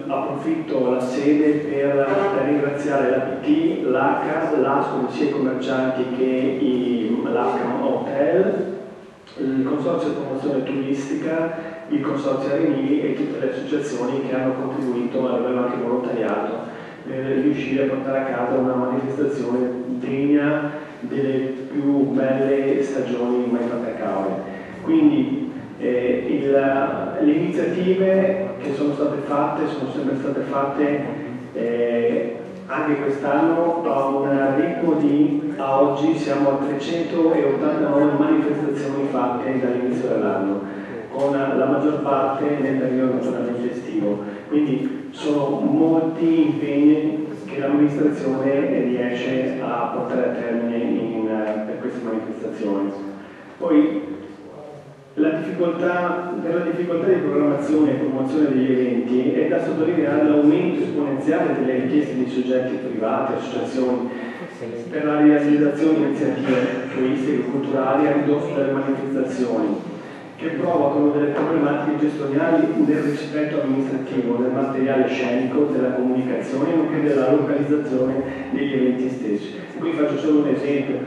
approfitto la sede per ringraziare la PT, l'ACA, l'ASCO, sia i commercianti che l'ACA Hotel, il Consorzio di Promozione Turistica, il Consorzio Arenili e tutte le associazioni che hanno contribuito a livello anche volontariato per riuscire a portare a casa una manifestazione degna delle più belle stagioni mai fatte a Caore. Quindi le iniziative che sono state fatte sono sempre state fatte anche quest'anno a un ritmo a oggi siamo a 389 manifestazioni fatte dall'inizio dell'anno, con la maggior parte nel periodo regionalmente estivo. Quindi sono molti impegni che l'amministrazione riesce a portare a termine per queste manifestazioni. Poi per la difficoltà di programmazione e promozione degli eventi è da sottolineare l'aumento esponenziale delle richieste di soggetti privati, associazioni, per la realizzazione di iniziative turistiche e culturali a ridosso delle manifestazioni, che provocano delle problematiche gestionali nel rispetto amministrativo, del materiale scenico, della comunicazione, nonché della localizzazione degli eventi stessi. Qui faccio solo un esempio,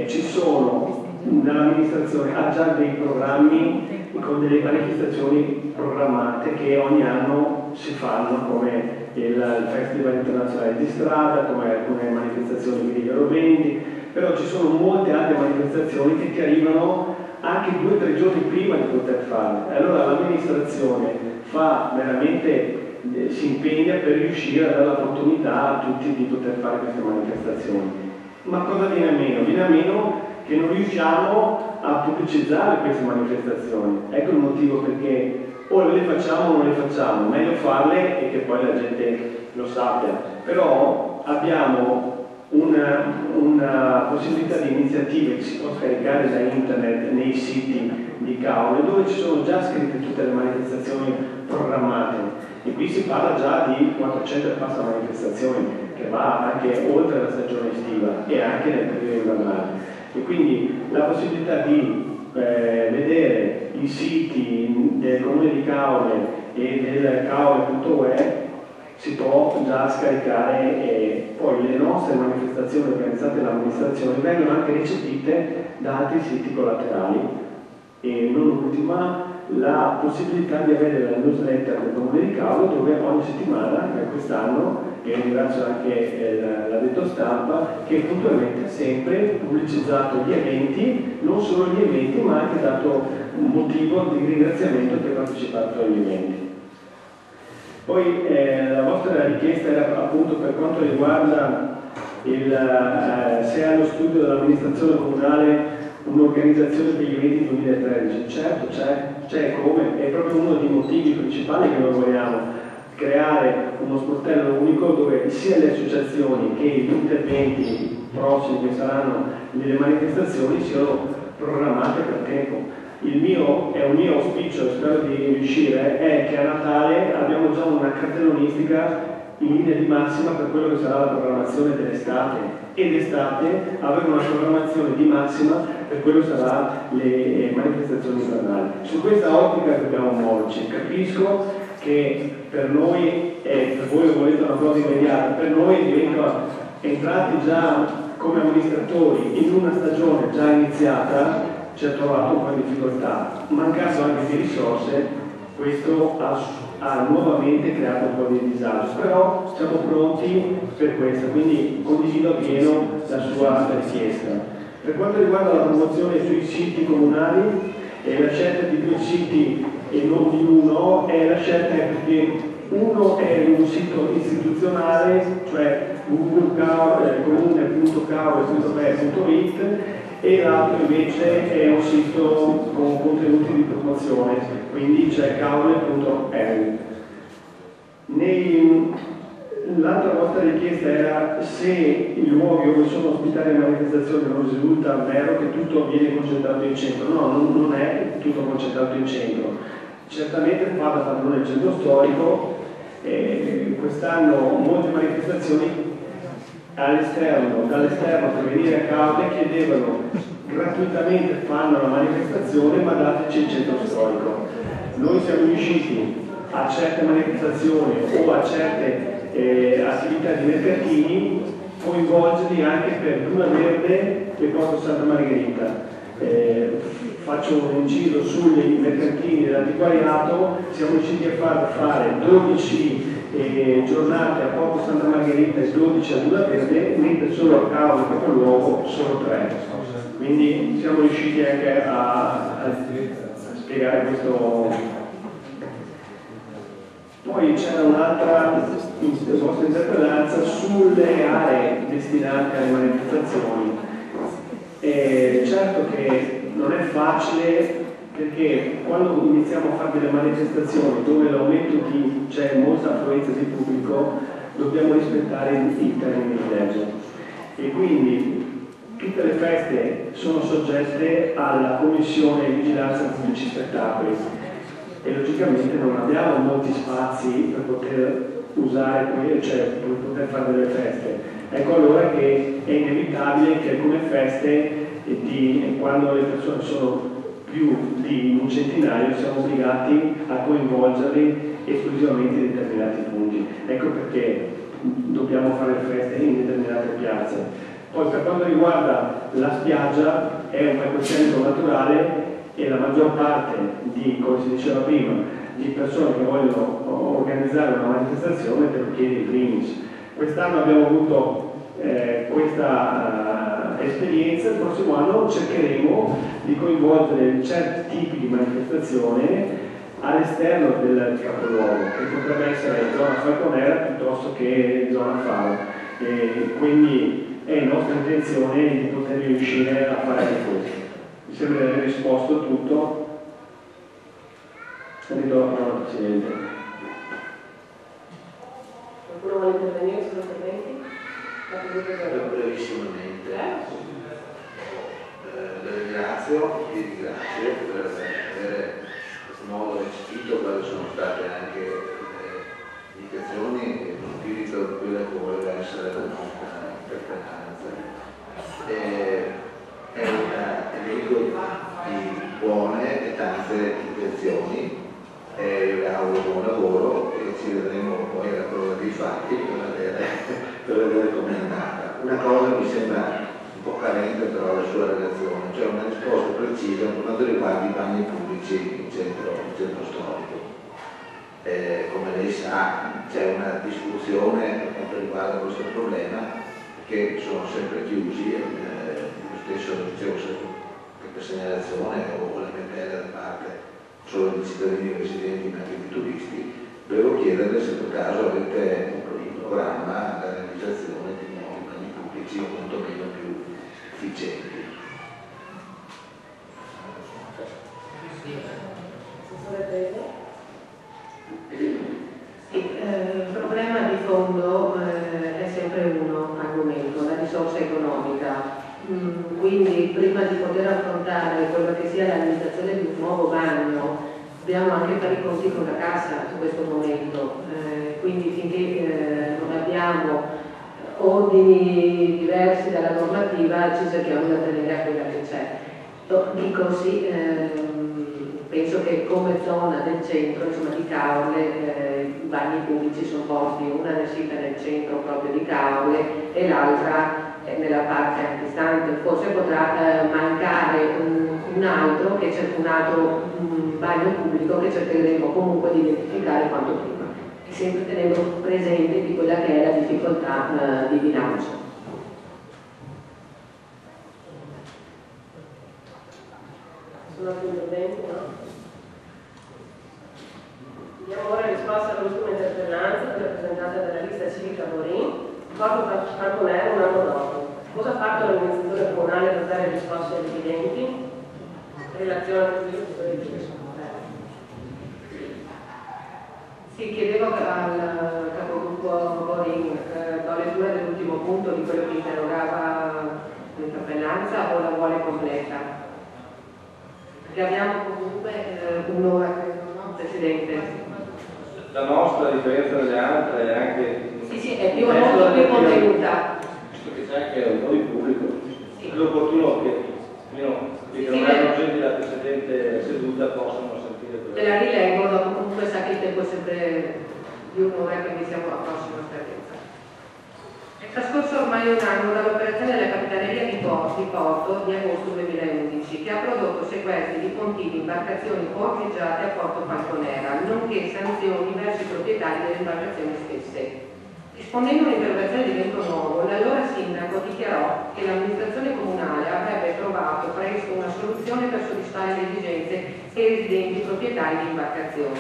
ci sono dall'amministrazione ha già dei programmi con delle manifestazioni programmate che ogni anno si fanno, come il Festival Internazionale di Strada, come alcune manifestazioni di Libero Vendi, però ci sono molte altre manifestazioni che ti arrivano anche 2 o 3 giorni prima di poter farle. Allora l'amministrazione fa veramente, si impegna per riuscire a dare l'opportunità a tutti di poter fare queste manifestazioni. Ma cosa viene a meno? Viene a meno che non riusciamo a pubblicizzare queste manifestazioni. Ecco il motivo perché o le facciamo o non le facciamo, meglio farle e che poi la gente lo sappia. Però abbiamo una possibilità di iniziative che si può scaricare da internet nei siti di Caore, dove ci sono già scritte tutte le manifestazioni programmate. E qui si parla già di 400 e passa manifestazioni, che va anche oltre la stagione estiva e anche nel periodo invernale. E quindi la possibilità di vedere i siti del Comune di Caore e del caore.ue si può già scaricare, e poi le nostre manifestazioni organizzate dall'amministrazione vengono anche recepite da altri siti collaterali. E non ultima la possibilità di avere la newsletter del Comune di Caore, dove ogni settimana, quest'anno, e ringrazio anche l'addetto stampa, che puntualmente ha sempre pubblicizzato gli eventi, non solo gli eventi, ma anche dato un motivo di ringraziamento per aver partecipato agli eventi. Poi la vostra richiesta era appunto per quanto riguarda se è allo studio dell'amministrazione comunale un'organizzazione degli eventi 2013. Certo, c'è come, è proprio uno dei motivi principali che noi vogliamo creare uno sportello unico dove sia le associazioni che gli interventi prossimi che saranno nelle manifestazioni siano programmate per tempo. È un mio auspicio, spero di riuscire, è che a Natale abbiamo già una cartellonistica in linea di massima per quello che sarà la programmazione dell'estate, e d'estate avere una programmazione di massima per quello che sarà le manifestazioni invernali. Su questa ottica dobbiamo muoverci. Capisco che per noi, e per voi lo volete una cosa immediata, per noi diventa, entrati già come amministratori in una stagione già iniziata, ci ha trovato un po' in difficoltà. Mancando anche di risorse, questo ha nuovamente creato un po' di disagio, però siamo pronti per questo, quindi condivido appieno la sua richiesta. Per quanto riguarda la promozione sui siti comunali, la scelta di 2 siti e non di uno, la scelta è perché uno è un sito istituzionale, cioè comune.caore.it, e l'altro invece è un sito con contenuti di promozione, quindi c'è caore.eu. L'altra vostra richiesta era se i luoghi dove sono ospitate le manifestazioni non risulta vero che tutto viene concentrato in centro. No, non è tutto concentrato in centro. Certamente fa da padrone il centro storico, quest'anno molte manifestazioni dall'esterno per venire a Caore chiedevano gratuitamente, fanno la manifestazione ma dateci il centro storico. Noi siamo riusciti a certe manifestazioni o a certe attività di mercatini, coinvolgerli anche per Luna Verde e Porto Santa Margherita. Faccio un inciso sugli mercantini dell'antiquariato. Siamo riusciti a fare 12 giornate a Porto Santa Margherita e 12 a Luna Verde, mentre solo a Cavo, capoluogo, solo 3. Quindi siamo riusciti anche a spiegare questo. Poi c'era un'altra vostra interpellanza sulle aree destinate alle manifestazioni. Certo che non è facile, perché quando iniziamo a fare delle manifestazioni dove l'aumento c'è molta affluenza di pubblico, dobbiamo rispettare i termini di legge. E quindi tutte le feste sono soggette alla commissione di vigilanza pubblici spettacoli e logicamente non abbiamo molti spazi per poter usare, cioè per poter fare delle feste. Ecco allora che è inevitabile che alcune feste, quando le persone sono più di un centinaio, siamo obbligati a coinvolgerli esclusivamente in determinati punti. Ecco perché dobbiamo fare feste in determinate piazze. Poi per quanto riguarda la spiaggia, è un palcoscenico naturale e la maggior parte di, come si diceva prima, di persone che vogliono organizzare una manifestazione te lo chiede in primis. Quest'anno abbiamo avuto questa esperienza, il prossimo anno cercheremo di coinvolgere certi tipi di manifestazione all'esterno del capoluogo, che potrebbe essere zona falconera piuttosto che zona faro. Quindi è nostra intenzione di poter riuscire a fare anche questo. Mi sembra di aver risposto a tutto. Ridò la parola al Presidente. Qualcuno vuole intervenire sugli interventi? Brevissimamente. Le ringrazio, vi ringrazio per avere in questo modo recepito quali sono state anche le indicazioni e lo spirito di quella che voleva essere la nostra interpellanza. È un elenco di buone e tante intenzioni. Io le auguro buon lavoro e ci vedremo poi alla prova dei fatti per vedere come è andata. Una cosa mi sembra un po' carente però la sua relazione, cioè una risposta precisa per quanto riguarda i bagni pubblici in centro storico. Come lei sa c'è una discussione per quanto riguarda questo problema, che sono sempre chiusi, lo stesso dicevo per segnalazione o lamentele da parte solo di cittadini residenti ma anche di turisti. Volevo chiederle se per caso avete in programma la realizzazione di nuovi bagni pubblici o quantomeno più efficienti. Il problema di fondo è sempre uno al momento, la risorsa economica. Quindi prima di poter affrontare quello che sia la realizzazione di un nuovo bagno dobbiamo anche fare i conti con la cassa in questo momento, quindi finché non abbiamo ordini diversi dalla normativa ci cerchiamo di attenere a quella che c'è. Dico sì, penso che come zona del centro, insomma di Caorle, i bagni pubblici sono posti, una nel sito nel centro proprio di Caorle e l'altra nella parte antistante. Forse potrà mancare un altro bagno pubblico che cercheremo comunque di identificare quanto prima, e sempre tenendo presente di quella che è la difficoltà di bilancio. Sono altri interventi, no? Diamo ora risposta all'ultima interpellanza rappresentata dalla lista civica Morin. Porto Falconero un anno dopo. Cosa ha fatto l'amministratore comunale per dare risposte ai richiedenti? In relazione a questo sì, chiedevo al capogruppo Morin, do lettura dell'ultimo punto di quello che interrogava l'interpellanza o la vuole completa? Perché abbiamo comunque un'ora, no? Presidente. La nostra, a differenza delle altre, è anche... Sì, è molto più contenuta. Visto che c'è anche un po' di pubblico, sì. È opportuno che almeno che non hanno gente della precedente seduta possano sentire Ve la rileggo, dopo comunque sa che il tempo è sempre di un'ora, quindi siamo a prossima scadenza. È trascorso ormai un anno dall'operazione della Capitaneria di Porto di agosto 2011, che ha prodotto sequestri di pontili, imbarcazioni ormeggiate a Porto Falconera, nonché sanzioni verso i proprietari delle imbarcazioni stesse. Rispondendo a un'interrogazione di Vento Nuovo, l'allora sindaco dichiarò che l'amministrazione comunale avrebbe trovato presto una soluzione per soddisfare le esigenze dei residenti proprietari di imbarcazioni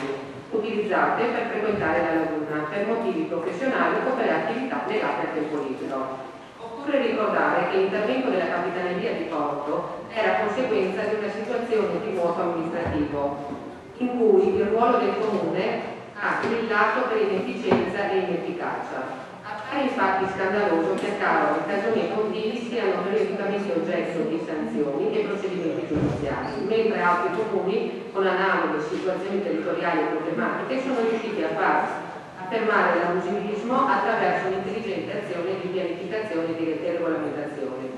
utilizzate per frequentare la laguna per motivi professionali o per attività legate al tempo libero. Occorre ricordare che l'intervento della Capitaneria di Porto era conseguenza di una situazione di vuoto amministrativo, in cui il ruolo del comune ha brillato per inefficienza e inefficacia. Appare infatti scandaloso che a Caro, Casone e Pontili siano periodicamente oggetto di sanzioni e procedimenti giudiziari, mentre altri comuni con analoghe situazioni territoriali e problematiche sono riusciti a far affermare l'abusivismo attraverso un'intelligente azione di pianificazione e regolamentazione.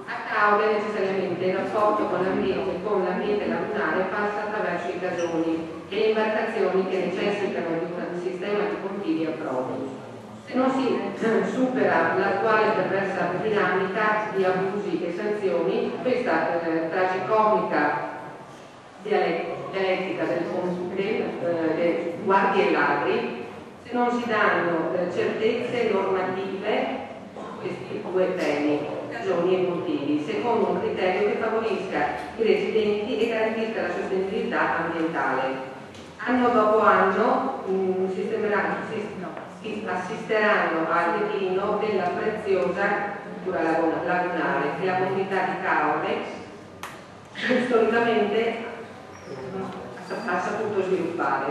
A Caore necessariamente il rapporto con l'ambiente lagunare passa attraverso i casoni e le imbarcazioni che necessitano di un sistema di pontili a approdi. Se non si supera l'attuale perversa dinamica di abusi e sanzioni, questa tragicomica dialettica delle guardie e ladri, se non si danno certezze normative su questi due temi, casoni e pontili, secondo un criterio che favorisca i residenti e garantisca la sostenibilità ambientale. Anno dopo anno assisteranno al declino della preziosa cultura lagunare che la comunità di Caore storicamente ha saputo sviluppare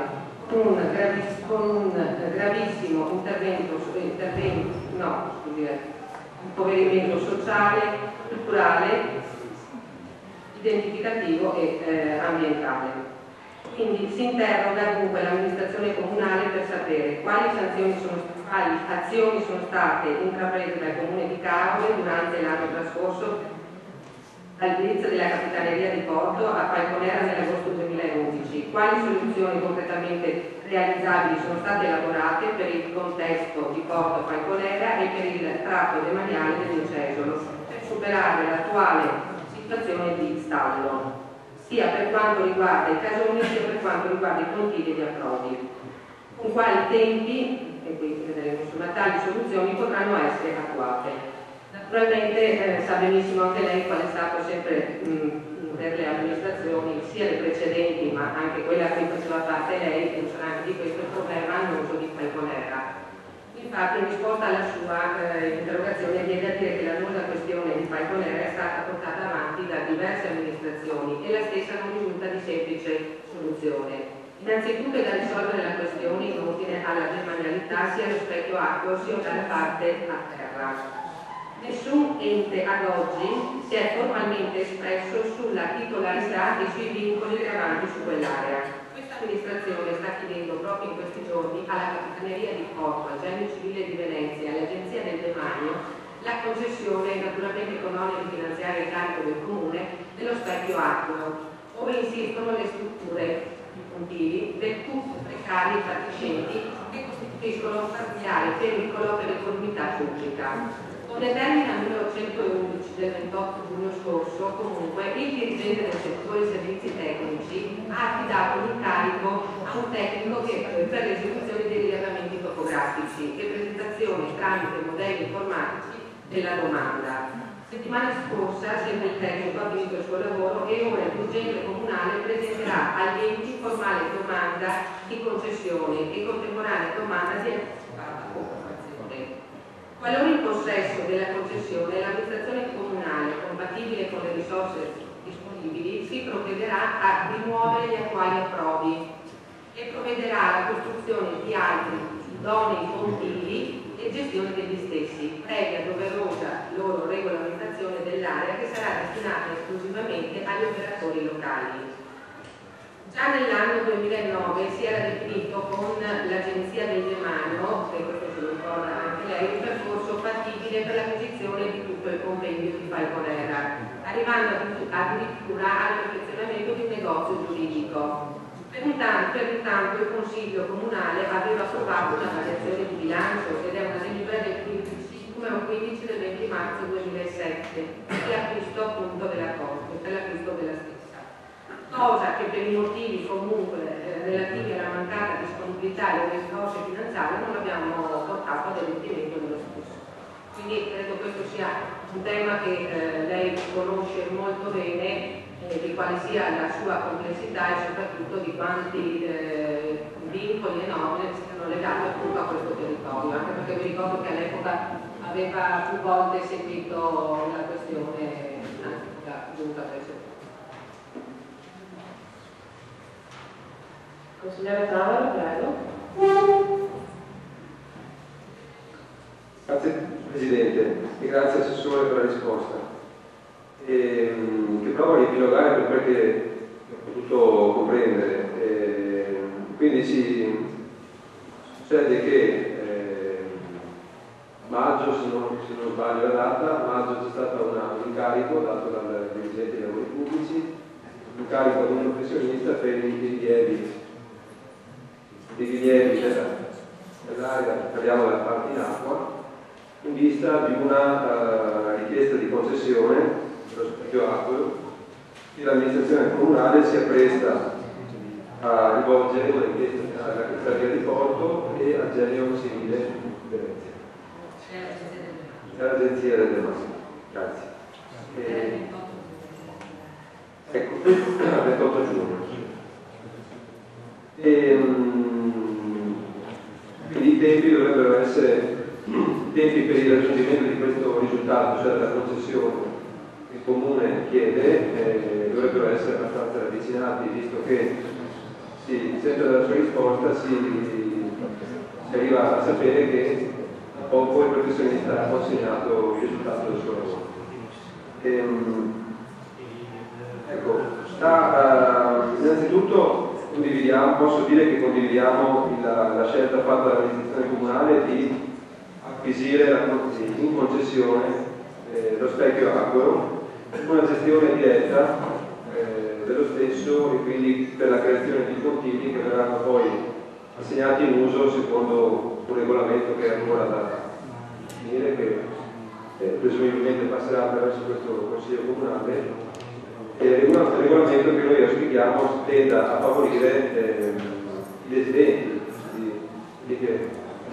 con un gravissimo impoverimento sociale, culturale, identificativo e ambientale. Quindi si interroga dunque l'amministrazione comunale per sapere quali azioni sono state intraprese dal Comune di Caore durante l'anno trascorso dall'inizio della Capitaneria di Porto a Falconera nell'agosto 2011, quali soluzioni concretamente realizzabili sono state elaborate per il contesto di Porto Falconera e per il tratto demaniale dell'Incesolo per superare l'attuale situazione di stallo, sia per quanto riguarda i casoni sia per quanto riguarda i pontili e gli approdi. Con quali tempi, e qui vedremo insomma, tali soluzioni potranno essere attuate. Naturalmente sa benissimo anche lei qual è stato sempre per le amministrazioni, sia le precedenti ma anche quella a cui faceva parte lei, anche di questo problema annoso di Falconera. Infatti in risposta alla sua interrogazione viene a dire che l'annosa questione di Falconera è stata portata avanti da diverse amministrazioni e la stessa non risulta di semplice soluzione. Innanzitutto è da risolvere la questione in ordine alla demanialità sia allo specchio acqueo sia dalla parte a terra. Nessun ente ad oggi si è formalmente espresso sulla titolarità e sui vincoli gravanti su quell'area. Questa amministrazione sta chiedendo proprio in questi giorni alla Capitaneria di Porto, al Genio Civile di Venezia e all'Agenzia del Demanio la concessione naturalmente con oneri finanziari a carico del Comune dello specchio acqueo, dove insistono le strutture pontili del tutto precarie e fatiscenti che costituiscono un parziale pericolo per l'incolumità pubblica. Con determina numero 111 del 28 giugno scorso, comunque, il dirigente del settore servizi tecnici ha affidato l'incarico a un tecnico che per l'esecuzione dei rilevamenti topografici e presentazione tramite modelli informatici della domanda. Settimana scorsa, sempre il tecnico ha finito il suo lavoro e ora il dirigente comunale presenterà agli enti formale domanda di concessione e contemporanea domanda di anticipata conformazione. Qualora in possesso della concessione l'amministrazione comunale, compatibile con le risorse disponibili, si provvederà a rimuovere gli attuali approdi e provvederà alla costruzione di altri idonei pontili e gestione degli stessi, previa doverosa loro regolamentazione dell'area che sarà destinata esclusivamente agli operatori locali. Già nell'anno 2009 si era definito con l'Agenzia del Demanio, che questo se lo ricorda anche lei, un percorso fattibile per l'acquisizione di tutto il compendio di Falconera, arrivando addirittura al perfezionamento di un negozio giuridico. Pertanto il Consiglio Comunale aveva approvato una variazione di bilancio ed è una delibera del numero 15 del 20 marzo 2007 per l'acquisto appunto della Corte, per l'acquisto della stessa. Cosa che per i motivi comunque relativi alla mancata disponibilità delle risorse finanziarie non abbiamo portato ad adempimento dello stesso. Quindi credo questo sia un tema che lei conosce molto bene, di quale sia la sua complessità e soprattutto di quanti vincoli e norme siano legati appunto a questo territorio, anche perché vi ricordo che all'epoca aveva più volte seguito la questione, anzi la giunta presso. Consigliere Tavaro, prego. Grazie Presidente e grazie Assessore per la risposta. Che provo a riepilogare per quel che ho potuto comprendere. Quindi succede che maggio, se non sbaglio la data, maggio c'è stato un incarico dato dal dirigente dei lavori pubblici, un incarico ad un professionista per i rilievi dell'area, parliamo della parte in acqua, in vista di una richiesta di concessione dello specchio acqueo che l'amministrazione comunale si appresta a rivolgere una richiesta alla Capitaneria di Porto e al Genio Civile Venezia. All'Agenzia del Demanio. Grazie. Ecco, 28 giugno. Quindi i tempi dovrebbero essere tempi per il raggiungimento di questo risultato, cioè della concessione che il Comune chiede, dovrebbero essere abbastanza ravvicinati, visto che sempre dalla sua risposta si arriva a sapere che da poco il professionista ha consegnato il risultato del suo lavoro. Ecco, innanzitutto posso dire che condividiamo la scelta fatta dall'amministrazione comunale di acquisire in concessione lo specchio acqueo, una gestione diretta dello stesso e quindi per la creazione di continui che verranno poi assegnati in uso secondo un regolamento che è ancora da finire, che presumibilmente passerà attraverso questo Consiglio Comunale. Un regolamento che noi auspichiamo tenda a favorire i residenti, i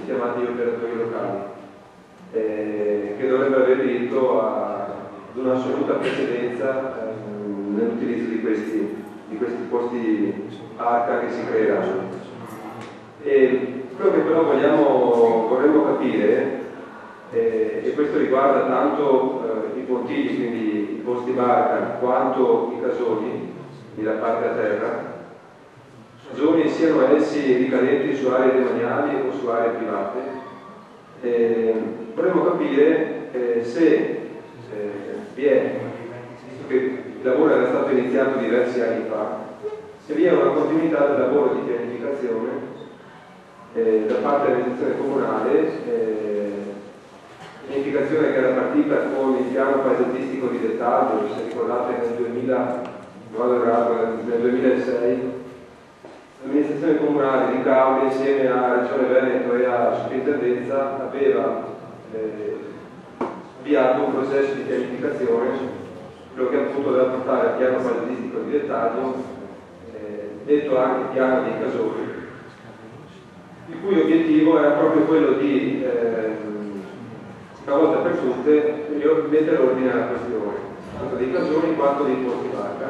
chiamati operatori locali, che dovrebbero avere diritto ad un'assoluta precedenza nell'utilizzo di questi posti arca che si creeranno. Quello che però vorremmo capire, e questo riguarda tanto i pontili, quindi i posti barca, quanto i casoni, quindi la parte a terra, casoni siano essi ricadenti su aree demaniali o su aree private. Vorremmo capire se vi è, visto che il lavoro era stato iniziato diversi anni fa, se vi è una continuità del lavoro di pianificazione da parte dell'amministrazione comunale, pianificazione che era partita con il piano paesaggistico di dettaglio, se ricordate nel 2006, l'amministrazione comunale di Cauli insieme a Regione Veneto e a Soprintendenza aveva avviato un processo di pianificazione, quello che appunto doveva portare al piano paesaggistico di dettaglio, detto anche piano dei casoni, il cui obiettivo era proprio quello di una volta per tutte mettere ordine alla questione, tanto dei casoni quanto dei posti barca,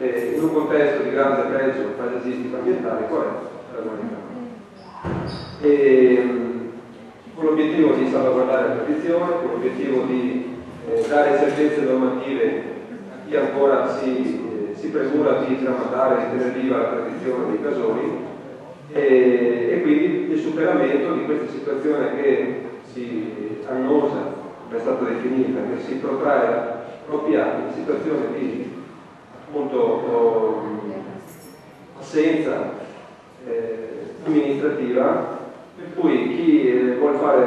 in un contesto di grande pregio paesaggistico ambientale corretto per l'umanità. Con l'obiettivo di salvaguardare la tradizione, con l'obiettivo di dare certezze normative a chi ancora si premura di tramandare e di tenere viva la tradizione dei casoni, e quindi il superamento di questa situazione che si annosa, come è stata definita, che si protrae da troppi anni, situazione di appunto assenza amministrativa, per cui chi vuole fare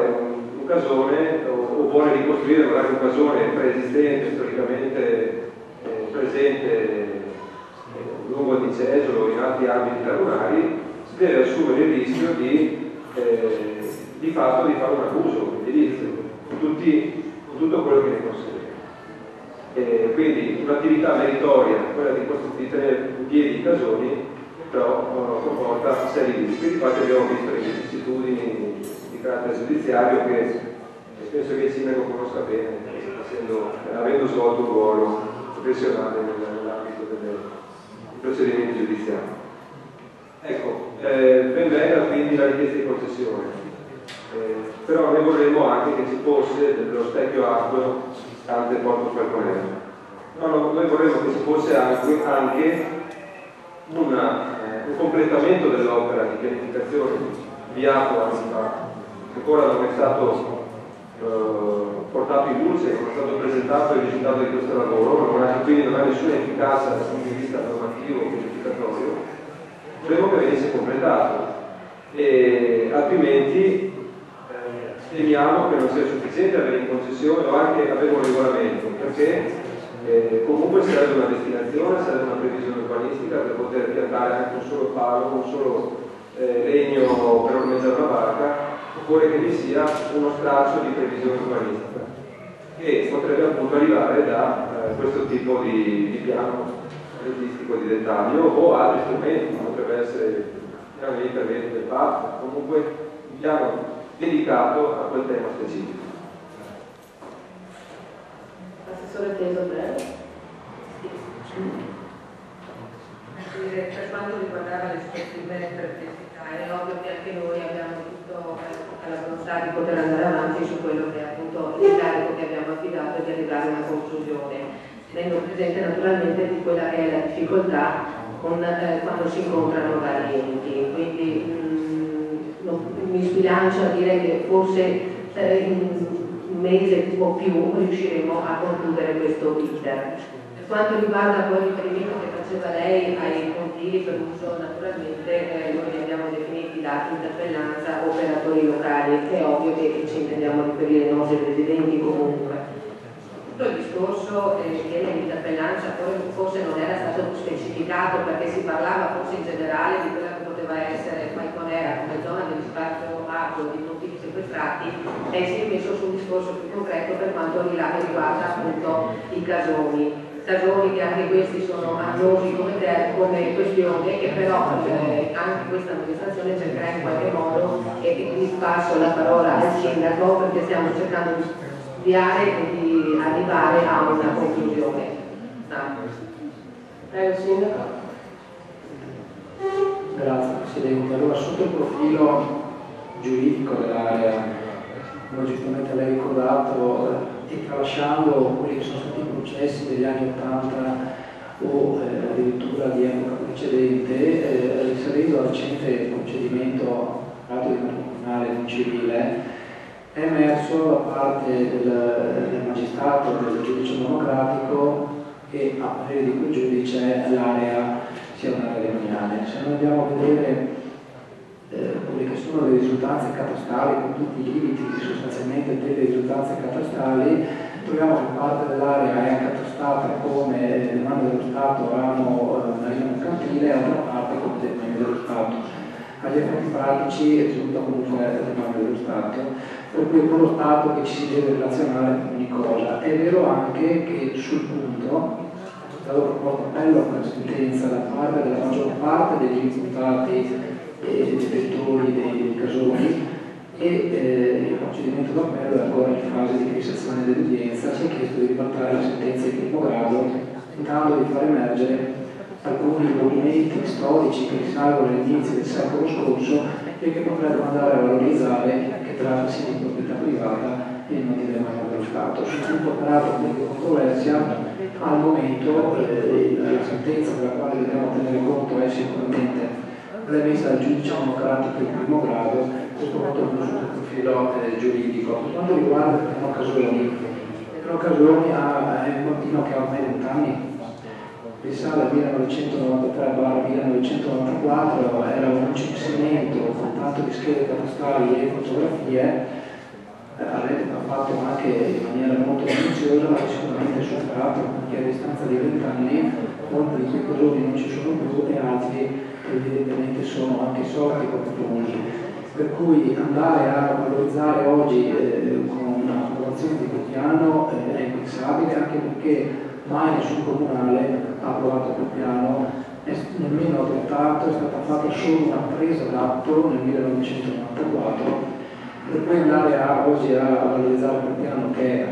un casone o vuole ricostruire magari un casone preesistente, storicamente presente lungo fuga di cesio o in altri ambiti lavorali, si deve assumere il rischio di fatto di fare un abuso edilizio, con tutto quello che ne consegue. Quindi un'attività meritoria, quella di tenere in piedi i casoni, però comporta seri rischi. Infatti abbiamo visto le vicissitudini di carattere giudiziario che penso che il sindaco conosca bene, avendo svolto un ruolo professionale nell'ambito dei procedimenti giudiziari. Ecco, ben venga quindi la richiesta di concessione, però noi vorremmo anche che ci fosse dello specchio acqueo ante Porto Falconero. Noi vorremmo che ci fosse anche un completamento dell'opera di pianificazione avviato anni fa, che ancora non è stato portato in luce, non è stato presentato il risultato di questo lavoro, quindi non ha nessuna efficacia dal punto di vista normativo o pianificatorio. Vorremmo che venisse completato, e altrimenti temiamo che non sia sufficiente avere in concessione o anche avere un regolamento, perché comunque serve una destinazione, serve una previsione urbanistica per poter piantare anche un solo palo, un solo legno per ormeggiare una barca. Occorre che vi sia uno straccio di previsione urbanistica che potrebbe appunto arrivare da questo tipo di piano realistico di dettaglio o altri strumenti, potrebbe essere il piano di intervento del PAT, comunque un piano dedicato a quel tema specifico. Assessore Teso, prego. Per quanto riguardava le rispettive perplessità, è ovvio che anche noi abbiamo tutta la volontà di poter andare avanti su quello che è appunto l'incarico che abbiamo affidato e di arrivare a una conclusione, tenendo presente naturalmente di quella che è la difficoltà quando si incontrano vari enti. Quindi mi sbilancio a dire che forse in un mese o più riusciremo a concludere questo iter. Per quanto riguarda poi il riferimento che faceva lei ai pontili per uso, naturalmente noi li abbiamo definiti dati interpellanza operatori locali, è ovvio che ci intendiamo riferire ai nostri residenti comunque. Tutto il discorso dell'interpellanza forse non era stato specificato, perché si parlava forse in generale di quella che poteva essere Falconera come zona di spazio acqueo di pontili sequestrati, e si è messo su un discorso più concreto per quanto riguarda appunto i casoni che anche questi sono annosi come questione, che però anche questa amministrazione cercherà in qualche modo, e quindi passo la parola al sindaco perché stiamo cercando di studiare e di arrivare a una conclusione. Prego sindaco. Grazie Presidente. Allora, sotto il profilo giuridico dell'area, come giustamente lei ha ricordato, e tralasciando quelli che sono stati i processi degli anni 80 o addirittura di epoca precedente, risalendo al recente procedimento atto di tribunale non civile, è emerso da parte del magistrato, del giudice monocratico, che a parere di quel giudice l'area sia un'area demaniale. Se noi andiamo a vedere quelle che sono le risultanze catastali, con tutti i limiti sostanzialmente delle risultanze catastali, troviamo che parte dell'area è accatastata come demanda dello Stato ramo marino mercantile e altra parte come demanda dello Stato. Agli effetti pratici risulta comunque demanda dello Stato, per cui è con lo Stato che ci si deve relazionare con ogni cosa. È vero anche che sul punto è stato proposto appello a una sentenza da parte della maggior parte degli imputati e dei detentori dei casoni, e il procedimento d'appello è ancora in fase di fissazione dell'udienza. Si è chiesto di ribaltare la sentenza di primo grado, tentando di far emergere alcuni movimenti storici che risalgono all'inizio del secolo scorso e che potrebbero andare a valorizzare che trattasi di proprietà privata e non di demanda dello Stato. Sul punto operato con controversia, al momento la sentenza per la quale dobbiamo tenere conto è sicuramente l'emessa dal giudice monocratico in primo grado, questo molto più sul profilo giuridico. Per quanto riguarda il piano Casoni è un bambino che ha ormai 20 anni, risale al 1993-1994, era un censimento con tanto di schede catastali e fotografie all'epoca fatto anche in maniera molto minuziosa, ma sicuramente superato, perché a distanza di 20 anni molti di quei colori non ci sono più e altri evidentemente sono anche sorti come comuni. Per cui andare a valorizzare oggi con un'approvazione di quel piano è impensabile, anche perché mai nessun comunale ha approvato quel piano, nemmeno adottato, è stata fatta solo una presa d'atto nel 1994. Per cui andare oggi a valorizzare quel piano che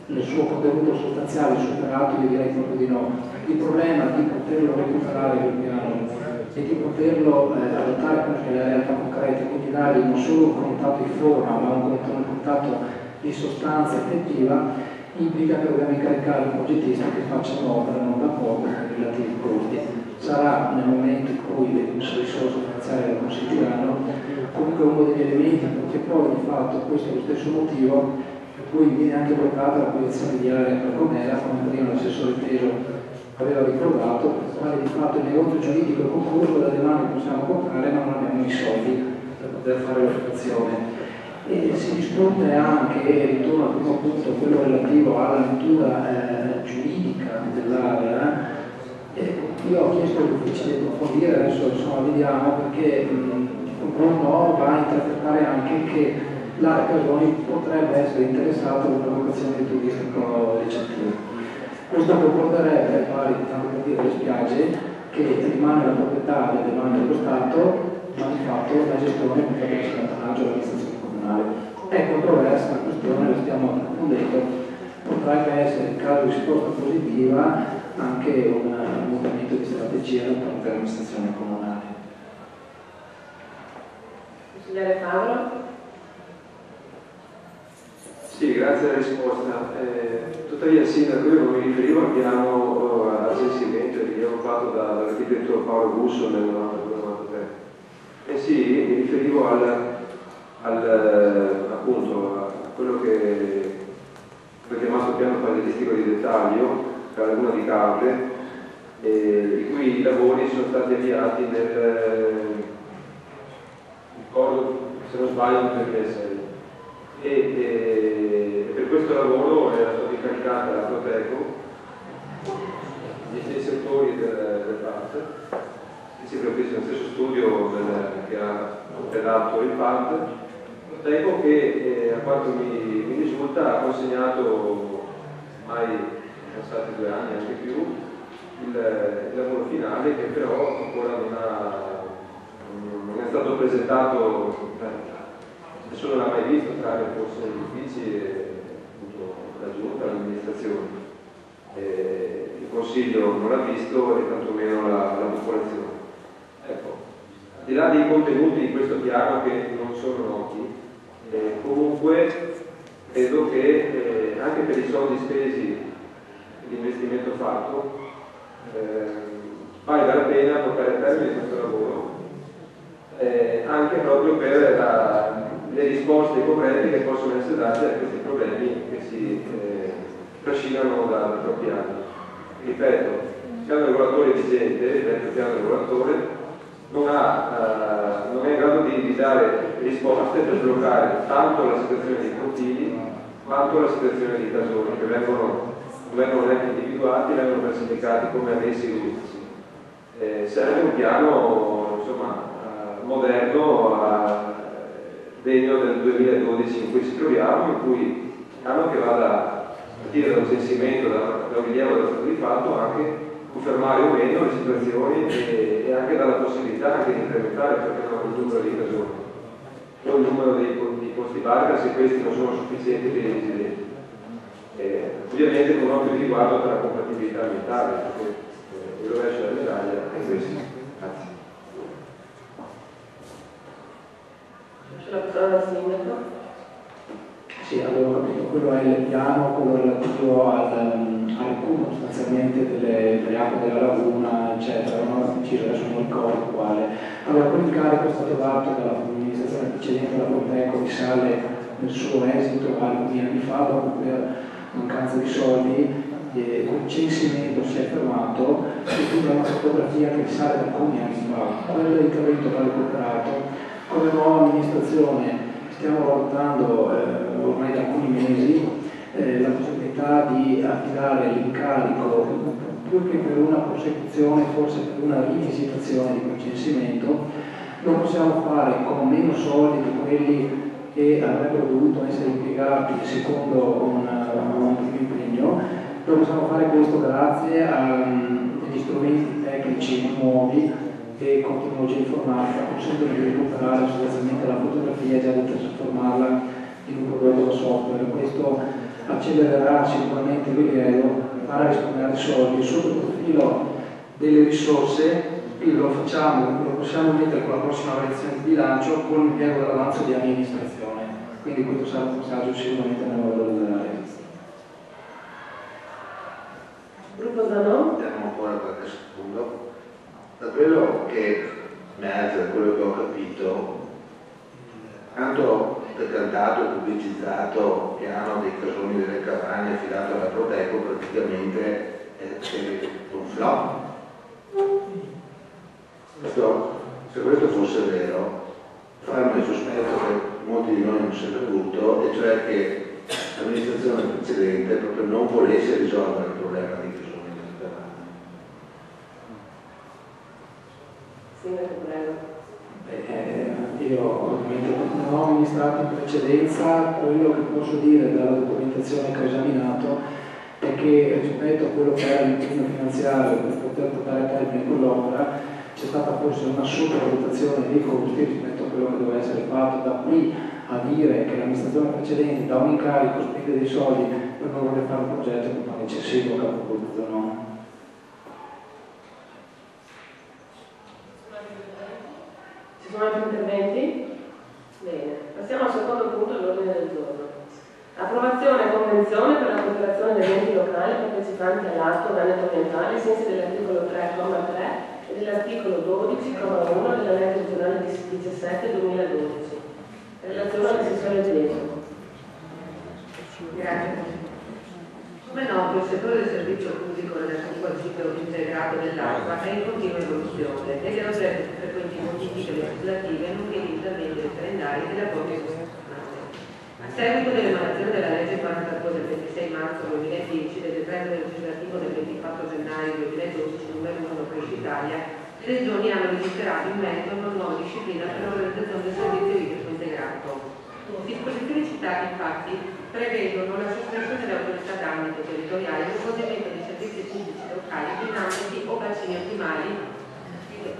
nel suo contenuto sostanziale superato, io direi proprio di no. Il problema di poterlo recuperare quel piano e di poterlo adottare con le realtà concrete, quindi dargli non solo un contatto di forma, ma un contatto di sostanza effettiva, implica che dobbiamo incaricare un progettista che faccia un'opera non da poco con i relativi costi. Sarà nel momento in cui le risorse finanziarie lo consentiranno, comunque uno degli elementi, perché poi di fatto questo è lo stesso motivo per cui viene anche bloccata la posizione di area Carbonera, come prima l'assessore Teso aveva ricordato, per il quale di fatto il negozio giuridico è concluso, da domani possiamo comprare, ma non abbiamo i soldi per poter fare l'operazione. E si risponde anche, e ritorno al primo punto, quello relativo alla natura giuridica dell'area. Io ho chiesto agli uffici di approfondire, adesso insomma vediamo, perché qualcuno va a interpretare anche che l'area Casoni potrebbe essere interessata ad una vocazione turistico-ricettiva. Questo comporterebbe, pari tanto per dire, le spiagge, che rimane la proprietà delle mani dello Stato, ma di fatto la gestione potrebbe essere appannaggio all'amministrazione comunale. È controversa la questione, la stiamo approfondendo, potrebbe essere in caso di risposta positiva anche un mutamento di strategia da parte dell'amministrazione comunale. Consigliere Paolo? Sì, grazie alla risposta. Tuttavia il sindaco, io non mi riferivo al piano al censimento che avevo fatto dall'architetto Paolo Busso nel 1993. Sì, mi riferivo appunto a quello che ho chiamato piano paesaggistico di dettaglio per la laguna di Capre, i cui lavori sono stati avviati ricordo, se non sbaglio, nel 2006. E per questo lavoro era stata incaricata la Proteco, gli stessi autori del PAT, che si preoccupa nello stesso studio che ha redatto il PAT, Proteco che a quanto mi risulta ha consegnato, ormai passati 2 anni, anche più, il lavoro finale, che però ancora non è stato presentato. Nessuno l'ha mai visto, tranne forse gli uffici e la giunta, l'amministrazione. Il Consiglio non l'ha visto e tantomeno la popolazione. Ecco, al di là dei contenuti di questo piano che non sono noti, comunque credo che anche per i soldi spesi, l'investimento fatto, valga la pena portare a termine questo lavoro, anche proprio per le risposte concrete che possono essere date a questi problemi che si trascinano da troppi anni. Ripeto, il piano regolatore vigente, il vecchio piano regolatore, non è in grado di dare risposte per sbloccare tanto la situazione dei confini quanto la situazione dei casoni, che non vengono neanche individuati, vengono classificati come ammessi giudizi. Serve un piano, insomma, moderno, degno del 2012 in cui ci troviamo, in cui il piano che vada a partire da un censimento, da un rilievo dello stato di fatto, anche confermare o meno le situazioni e anche dalla possibilità anche di incrementare, perché non il numero di casoni o il numero di posti barca se questi non sono sufficienti per i residenti. Ovviamente con un occhio di riguardo per la compatibilità ambientale, perché il rovescio della medaglia è questo. Grazie. La parola al sindaco. Sì, avevo capito, quello è il piano, quello relativo al recupero sostanzialmente delle acque della laguna, eccetera, non preciso, adesso non ricordo quale. Allora, quell'incarico è stato dato dall'amministrazione precedente della Proteco, risale nel suo esito alcuni anni fa, dopo per mancanza di soldi, il censimento si è fermato e quindi è una fotografia che risale da alcuni anni fa. Quell'intervento va recuperato. Come nuova amministrazione stiamo valutando ormai da alcuni mesi la possibilità di affidare l'incarico più che per una prosecuzione, forse per una rivisitazione di quel censimento. Lo possiamo fare con meno soldi di quelli che avrebbero dovuto essere impiegati secondo un primo impegno. Lo possiamo fare questo grazie agli strumenti tecnici nuovi che con tecnologia informatica consentono di recuperare sostanzialmente la fotografia e già di trasformarla in un prodotto da software. Questo accelererà sicuramente il livello, farà risparmiare soldi. Sotto il profilo delle risorse lo facciamo, lo possiamo mettere con la prossima variazione di bilancio con l'impiego dell'avanzo di amministrazione, quindi questo sarà un passaggio sicuramente nel lavoro della rete. Gruppo Zanon? Abbiamo ancora qualche secondo. Da quello che emerge, da quello che ho capito, tanto decantato e pubblicizzato piano dei casoni delle campagne affidato alla Proteco praticamente è un flop. Se questo fosse vero, farmo il sospetto che molti di noi non si è capito, e cioè che l'amministrazione precedente proprio non volesse risolvere il problema dei casoni delle campagne. Sindaco, prego. Io ovviamente non ho amministrato in precedenza, quello che posso dire dalla documentazione che ho esaminato è che rispetto a quello che era l'impegno finanziario per poter portare a termine quell'opera c'è stata forse una sottovalutazione dei costi rispetto a quello che doveva essere fatto. Da qui a dire che l'amministrazione precedente da un incarico spende dei soldi per non voler fare un progetto è un po' eccessivo, capovolto, no? Ci sono altri interventi? Bene, passiamo al secondo punto dell'ordine del giorno. Approvazione e convenzione per la cooperazione degli enti locali partecipanti all'atto Veneto Ambientale ai sensi dell'articolo 3,3 e dell'articolo 12,1 della legge regionale 17/2012. Relazione all'assessore Genesio. Grazie. Come noto, il settore del servizio pubblico relativo al ciclo integrato dell'acqua è in continua evoluzione ed è oggetto di frequenti modifiche legislative nonché di interventi referendari e rapporti costituzionali. A seguito dell'emanazione della legge 42 del 26 marzo 2010 del decreto legislativo del 24 gennaio 2012 numero 1 per Italia, le regioni hanno legiferato in merito a una nuova disciplina per l'organizzazione del servizio idrico integrato. Le disposizioni citate infatti prevedono la sospensione dell'autorità d'ambito territoriale e lo svolgimento dei servizi pubblici locali in ambiti o bacini ottimali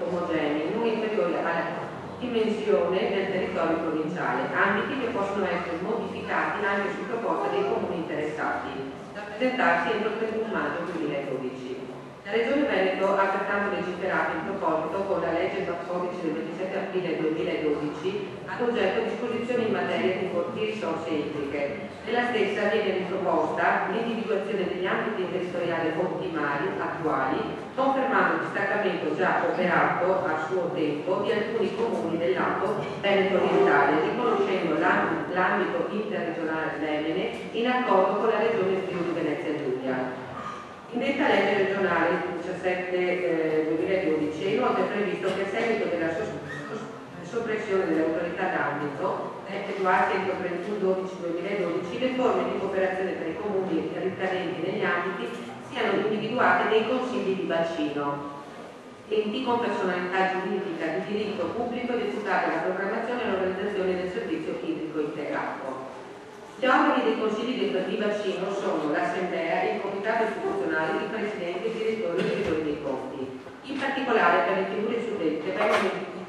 omogenei non inferiori alla dimensione del territorio provinciale, ambiti che possono essere modificati anche su proposta dei comuni interessati, da presentarsi entro il 31 maggio 2012. La Regione Veneto ha pertanto legiferato in proposito con la legge 14 del 27 aprile 2012 ad oggetto disposizioni in materia di risorse idriche. Nella stessa viene riproposta l'individuazione degli ambiti territoriali ottimali attuali, confermando il distaccamento già operato a suo tempo di alcuni comuni del lato Veneto orientale, riconoscendo l'ambito interregionale Lemene in accordo con la Regione Friuli Venezia Giulia. In detta legge regionale 17/2012 è inoltre previsto che a seguito della soppressione delle autorità d'ambito effettuate entro il 31/12/2012 le forme di cooperazione tra i comuni ricadenti negli ambiti siano individuate nei consigli di bacino, enti con personalità giuridica di diritto pubblico deputate alla programmazione e all'organizzazione del servizio idrico integrato. Gli organi dei consigli di bacino sono l'Assemblea e il Comitato istituzionale di Presidenti e Direttori dei Revisori dei Conti. In particolare per le figure suddette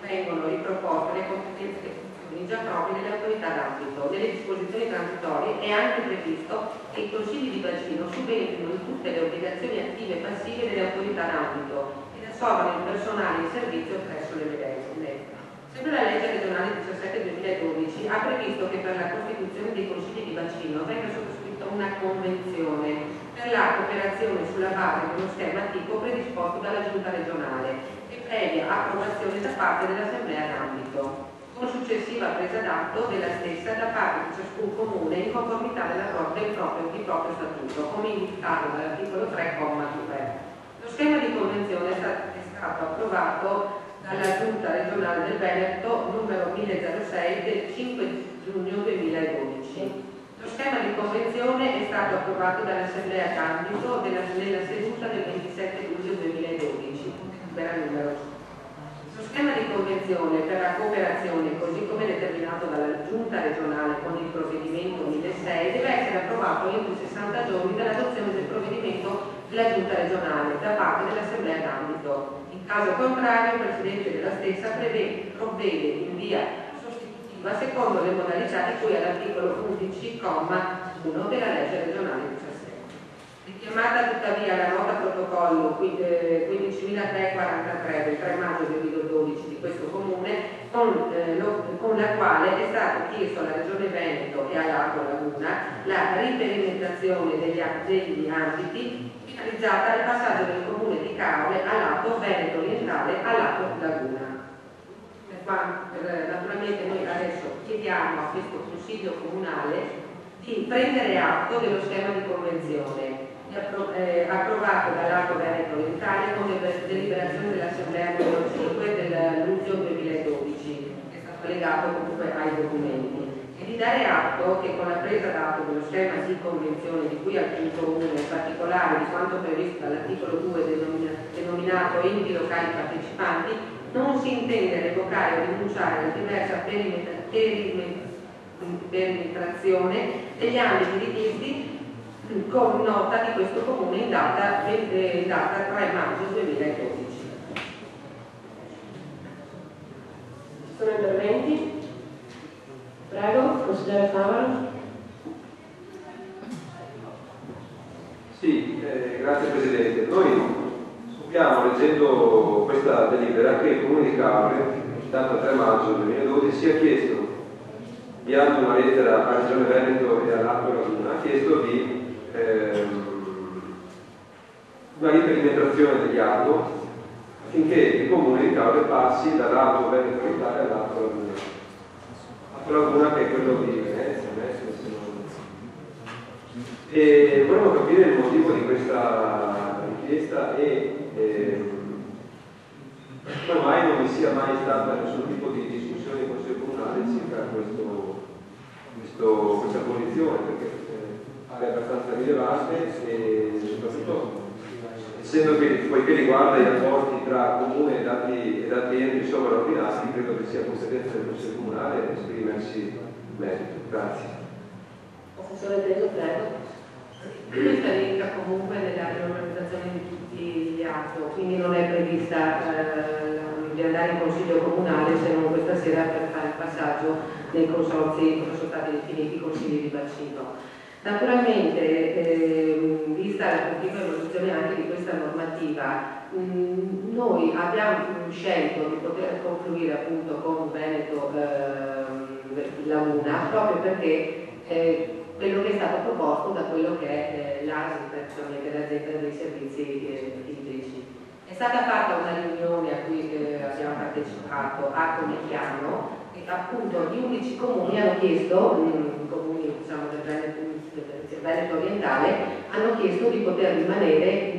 vengono riproposte le competenze e funzioni già proprie delle autorità d'ambito. Nelle disposizioni transitorie è anche previsto che i consigli di bacino subentrino in tutte le obbligazioni attive e passive delle autorità d'ambito ed assolvano il personale in servizio presso le medesime. Sempre la legge regionale 17/2012 ha previsto che per la costituzione dei consigli di bacino venga sottoscritta una convenzione per la cooperazione sulla base di uno schema tipo predisposto dalla giunta regionale e previa approvazione da parte dell'assemblea d'ambito, con successiva presa d'atto della stessa da parte di ciascun comune in conformità del proprio statuto, come indicato dall'articolo 3,2. Lo schema di convenzione è stato approvato dalla Giunta regionale del Veneto numero 1006 del 5 giugno stato approvato dall'Assemblea d'ambito nella seduta del 27 luglio 2012, era numero. Lo schema di convenzione per la cooperazione, così come determinato dalla Giunta regionale con il provvedimento 1006, deve essere approvato entro 60 giorni dall'adozione del provvedimento della Giunta regionale da parte dell'Assemblea d'ambito. In caso contrario, il Presidente della stessa provvede in via sostitutiva secondo le modalità di cui all'articolo 11, comma 1 della legge regionale 17. Richiamata tuttavia la nota protocollo 15.343 del 3 maggio 2012 di questo Comune, con la quale è stato chiesto alla Regione Veneto e all'Acqua Laguna la riperimetrazione degli ambiti finalizzata al passaggio del Comune di Caore al lato Veneto orientale al lato Laguna. Naturalmente noi adesso chiediamo a questo Consiglio Comunale di prendere atto dello schema di convenzione approvato dall'Alto Veneto Orientale con deliberazione dell'Assemblea numero 5 del luglio 2012, che è stato allegato comunque ai documenti, e di dare atto che con la presa d'atto dello schema di convenzione di cui al punto 1, in particolare di quanto previsto dall'articolo 2 denominato enti locali partecipanti, non si intende revocare o rinunciare alla diversa perimetrazione degli ambiti richiesti con nota di questo Comune in data 3 maggio 2012. Ci sono interventi? Prego, consigliere Favaro. Sì, grazie Presidente. Noi scopriamo, leggendo questa delibera, che il Comune di Caore, in data 3 maggio 2012, si è chiesto, inviando una lettera alla Regione Veneto e all'Acqua Laguna, ha chiesto di una riperimetrazione degli ATO affinché il Comune di Caore passi dall'Alto Veneto Orientale all'Acqua Laguna. Acqua Laguna che è quello di Venezia, e volevo capire il motivo di questa richiesta e come mai non vi sia mai stata nessun tipo di discussione in Consiglio Comunale circa questa posizione, perché è abbastanza rilevante e soprattutto essendo che poiché riguarda i rapporti tra comune e dati enti sovraordinati, credo che sia competenza del Consiglio Comunale esprimersi in merito. Grazie. Professore Teso, prego. Questa rientra comunque nella riorganizzazione di tutti gli atti, quindi non è prevista di andare in Consiglio Comunale se non questa sera per fare il passaggio dei consorzi come sono stati definiti consigli di bacino. Naturalmente, vista la continua evoluzione anche di questa normativa, noi abbiamo scelto di poter confluire appunto con Veneto Laguna proprio perché quello che è stato proposto da quello che è l'ASI, cioè l'azienda dei servizi idrici. È stata fatta una riunione a cui abbiamo partecipato a Conechiano e appunto gli 11 comuni hanno chiesto, comuni diciamo del Veneto orientale, hanno chiesto di poter rimanere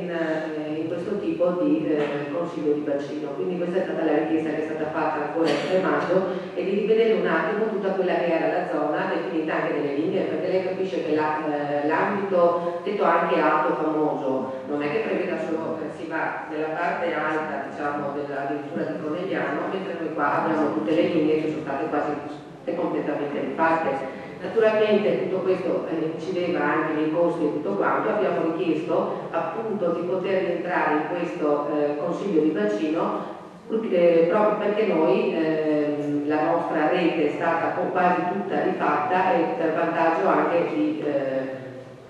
in questo tipo di consiglio di bacino. Quindi questa è stata la richiesta che è stata fatta ancora il 3 maggio e di rivedere un attimo tutta quella che era la zona definita anche nelle linee, perché lei capisce che l'ambito, detto anche alto famoso, non è che preveda solo si va nella parte alta diciamo addirittura di Conegliano, mentre noi qua abbiamo tutte le linee che sono state quasi completamente rifatte. Naturalmente tutto questo incideva anche nei costi e tutto quanto, abbiamo richiesto appunto di poter entrare in questo consiglio di bacino proprio perché noi la nostra rete è stata quasi tutta rifatta e per vantaggio anche di,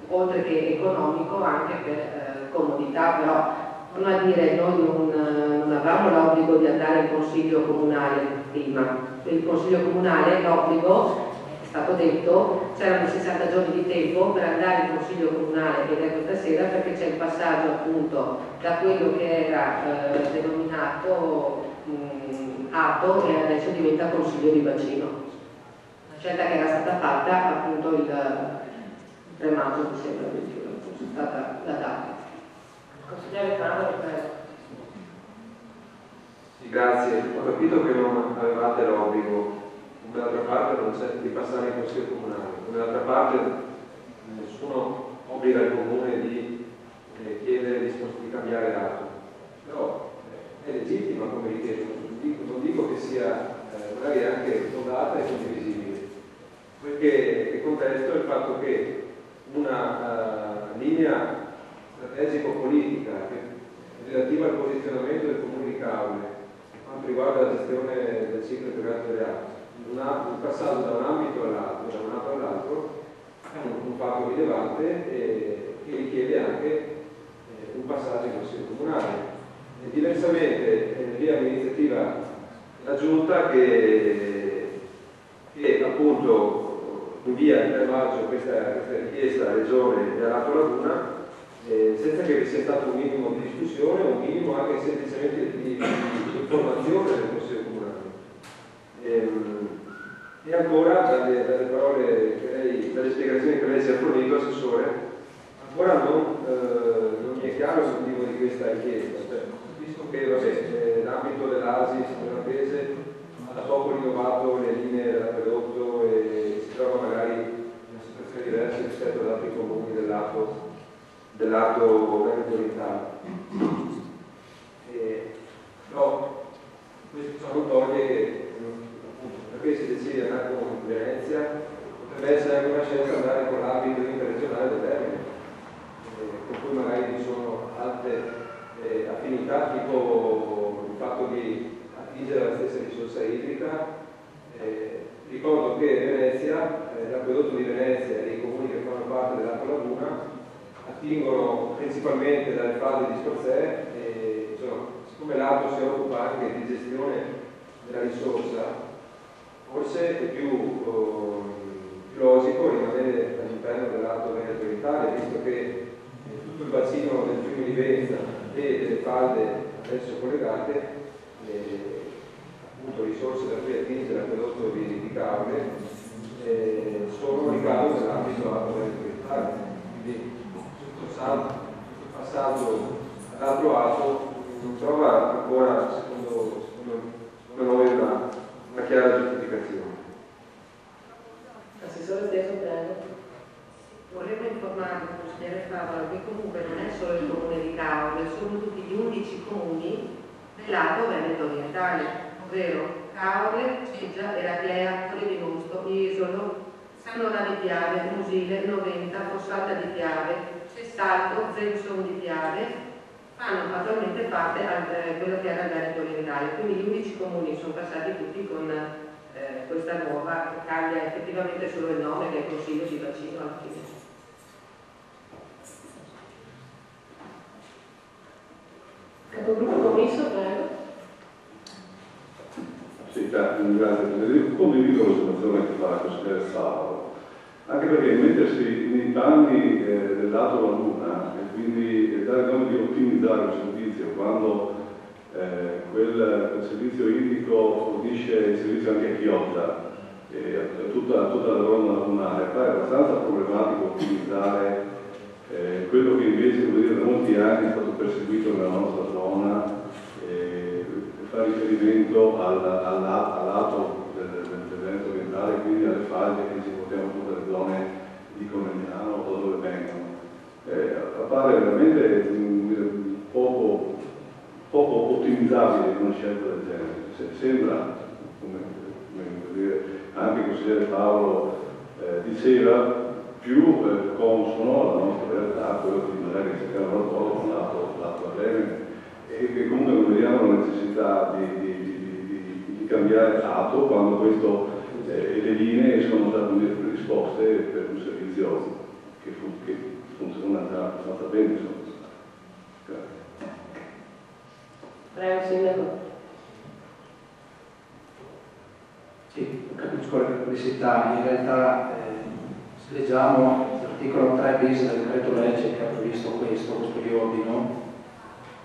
oltre che economico, anche per comodità, però non a dire noi non avevamo l'obbligo di andare in consiglio comunale prima. Il consiglio comunale l'obbligo è stato detto, c'erano 60 giorni di tempo per andare in consiglio comunale ed è questa sera perché c'è il passaggio appunto da quello che era denominato ATO e adesso diventa consiglio di bacino. Una scelta che era stata fatta appunto il 3 maggio mi sembra, è stata la data. Consigliere Favaro, prego. Sì, grazie. Ho capito che non avevate l'obbligo, come d'altra parte non c'è di passare in consiglio comunale, come d'altra parte nessuno obbliga il comune di chiedere di cambiare lato. Però è legittima come richiesta, non dico che sia magari anche fondata e condivisibile. Quel che contesto è il fatto che una linea strategico-politica relativa al posizionamento del comune di Caule per quanto riguarda la gestione del ciclo integrato delle acque, un passaggio da un ambito all'altro, da un lato all'altro, è un fatto rilevante e che richiede anche un passaggio in Consiglio comunale. E diversamente via un'iniziativa la Giunta che appunto invia il 3 maggio questa richiesta alla Regione e all'Alto Laguna senza che vi sia stato un minimo di discussione o un minimo anche semplicemente di informazione del Consiglio comunale. E ancora, dalle parole che lei, dalle spiegazioni che lei ci ha fornito, Assessore, ancora non mi è chiaro il motivo di questa richiesta. Visto che l'ambito dell'ASI sicuramente ha da poco rinnovato le linee dell'acquedotto e si trova magari in situazioni diverse rispetto ad altri comuni del lato Veneto orientale. Però questo non toglie che perché si decide di andare con Venezia potrebbe essere anche una scelta andare con l'ambito interregionale del Termine, con cui magari vi sono altre affinità, tipo il fatto di attingere alla stessa risorsa idrica. Ricordo che Venezia, l'acquedotto di Venezia e i comuni che fanno parte dell'Alto Laguna attingono principalmente dalle falde di Scorzè e insomma, siccome l'Alto si occupa anche di gestione della risorsa, forse è più logico rimanere all'interno dell'Alto Veneto orientale, visto che tutto il bacino del fiume Livenza e delle falde adesso collegate, appunto risorse da cui attingere l'acquedotto di Caule, sono ricavo nell'ambito Alto Veneto orientale. Quindi questo passaggio all'altro lato non trova ancora, secondo noi, una chiara giustificazione. Assessore Steso, prego. Volevo informare il consigliere Favola che comunque non è solo il comune di Caule, sono tutti gli 11 comuni del lato Veneto orientale, ovvero Caule, Ceggia, Eraclea, Torre di Nosto, Jesolo, San Nora di Piave, Musile, Noventa, Fossata di Piave, Cestalco, Zelson di Piave, fanno attualmente parte di quello che era il Veneto orientale, quindi gli 11 comuni sono passati tutti con questa nuova che cambia effettivamente solo il nome, che è il Consiglio di Bacino alla fine. Capogruppo commesso, prego. Sì, grazie. Condivido l'osservazione che fa la consigliere Favola, anche perché mettersi nei panni del lato Laguna e quindi dare il nome di ottimizzare il servizio quando quel servizio idrico fornisce il servizio anche a Chioggia e a tutta la ronda lagunare, poi è abbastanza problematico ottimizzare quello che invece da molti anni è stato perseguito nella nostra zona, fare riferimento al lato del Veneto orientale, quindi alle falde che ci portiamo tutte le zone di Conegliano o dove vengono. Appare veramente poco ottimizzabile una scelta del genere. Sembra, come dire, anche il consigliere Paolo diceva, più consono alla nostra realtà, quello di magari cercare un rapporto con l'altro Venere, e che comunque non vediamo la necessità di cambiare lato quando le linee sono già predisposte per un servizio che funziona già abbastanza bene. Grazie. Prego, Sindaco. Sì, capisco la perplessità. In realtà, se leggiamo l'articolo 3 bis del decreto legge che ha previsto questo riordino,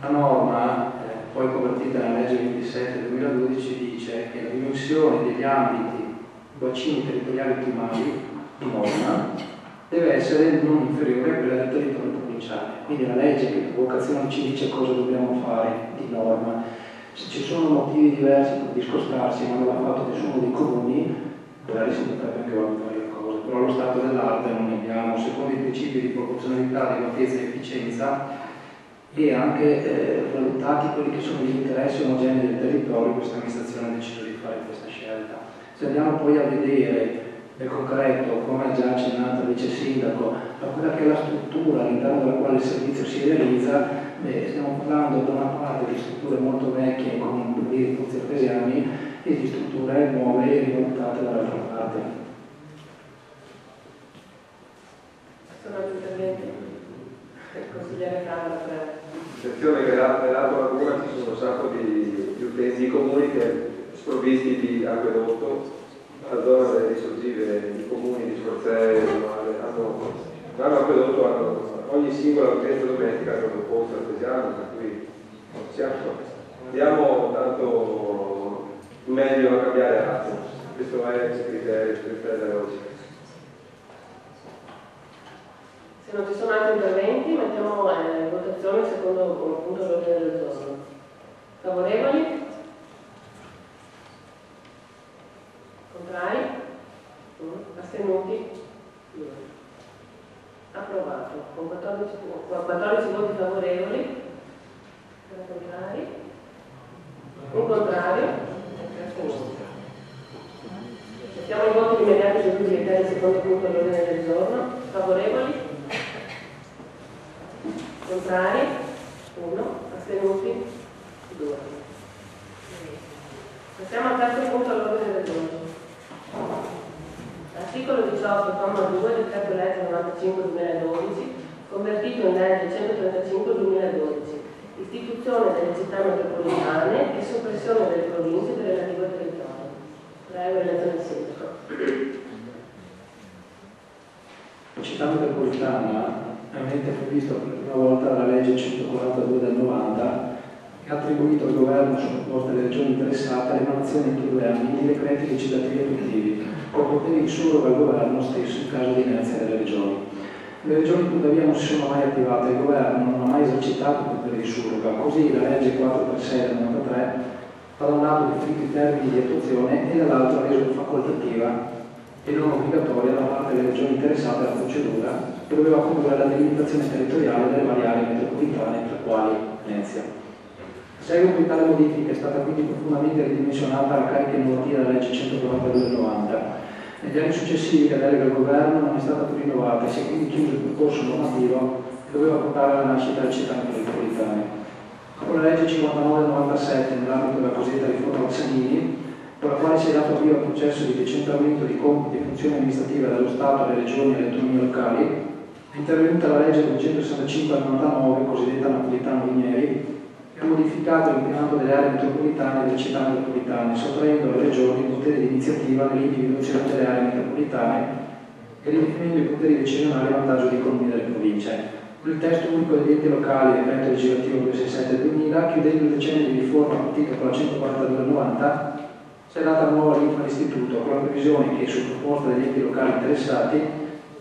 la norma, poi convertita nella legge 27 del 2012, dice che la dimensione degli ambiti bacini territoriali ottimali di norma deve essere non inferiore a quella del territorio provinciale. Quindi la legge che per vocazione ci dice cosa dobbiamo fare di norma. Se ci sono motivi diversi per discostarsi, ma non l'ha fatto nessuno dei comuni, magari si potrebbe anche valutare le cose, però allo stato dell'arte non abbiamo, secondo i principi di proporzionalità, adeguatezza e efficienza, e anche valutati quelli che sono gli interessi omogenei del territorio, questa amministrazione ha deciso di fare questa scelta. Se andiamo poi a vedere nel concreto, come già accennato il vice sindaco, a quella che è la struttura all'interno della quale il servizio si realizza, stiamo parlando da una parte di strutture molto vecchie con pozzi artesiani e di strutture nuove e rimontate dall'altra parte. Sono interventi? Il consigliere Camera per... Attenzione che nell'Alto Laguna ci sono un sacco di utenti comuni che sprovvisti di acquedotto. La zona delle risorgive di comuni di Sforzè hanno acquedotto, ogni singola utenza domestica ha un pozzo artesiano, per cui diamo tanto meglio a cambiare acqua. Questo è il criterio della logica. Se non ci sono altri interventi, mettiamo in votazione secondo punto l'ordine del giorno. Favorevoli? Contrari? Astenuti? Approvato. Con 14 voti favorevoli. Contrari? Un contrario? Astenuti. Mettiamo i voti immediati di tutti il secondo punto all'ordine del giorno. Favorevoli? Contrari? 1. Astenuti? 2. Passiamo al terzo punto all'ordine del giorno. Articolo 18,2 del decreto legge 95/2012, convertito in legge 135/2012, istituzione delle città metropolitane e soppressione delle province del relativo territorio. Prego, elezione del sindaco. La città metropolitana è previsto per la prima volta dalla legge 142 del 90, che ha attribuito al governo, su proposta delle regioni interessate, l'emanazione entro 2 anni di decreti legislativi attuativi, con poteri di surroga al governo stesso in caso di inerzia delle regioni. Le regioni tuttavia non si sono mai attivate, il governo non ha mai esercitato poteri di surroga, così la legge 436 del 93 ha da un lato definito i termini di attuazione e dall'altro ha reso facoltativa e non obbligatoria da parte delle regioni interessate alla procedura, che doveva condurre alla delimitazione territoriale delle varie aree metropolitane, tra quali Venezia. A seguito di tale modifica è stata quindi profondamente ridimensionata la carica innovativa della legge 142 del 90. Negli anni successivi la delega al governo non è stata più rinnovata e si è quindi chiuso il percorso normativo che doveva portare alla nascita delle città metropolitane. Con la legge 59 del 97, nell'ambito della cosiddetta riforma Bassanini, con la quale si è dato avvio al processo di decentramento di compiti e funzioni amministrative dallo Stato alle regioni e alle autonomie locali, è intervenuta la legge 265 del 99, cosiddetta Napolitano-Vinieri, che ha modificato l'impianto delle aree metropolitane e delle città metropolitane, sottraendo alle regioni il potere di iniziativa nell'individuazione delle aree metropolitane e ridefinendo i poteri decisionali a vantaggio dei comuni delle province. Con il testo unico degli enti locali, decreto legislativo 267 del 2000, chiudendo il decennio di riforma partito con la 142 del 90, si è data nuova linfa all'istituto, con la previsione che, su proposta degli enti locali interessati,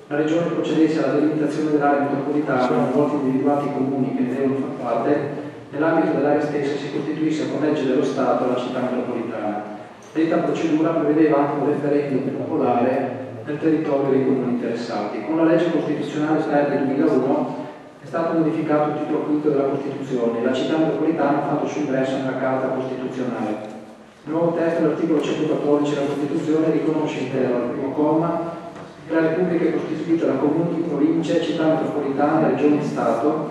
la Regione procedesse alla delimitazione dell'area metropolitana, una volta individuati i comuni che ne devono far parte, nell'ambito dell'area stessa si costituisse con legge dello Stato la città metropolitana. Detta procedura prevedeva anche un referendum popolare nel territorio dei comuni interessati. Con la legge costituzionale 3 del 2001 è stato modificato il titolo V della Costituzione e la città metropolitana ha fatto suo ingresso nella Carta Costituzionale. Il nuovo testo dell'articolo 114 della Costituzione riconosce intero al primo comma che la Repubblica è costituita da comuni, province, città metropolitane, regioni e Stato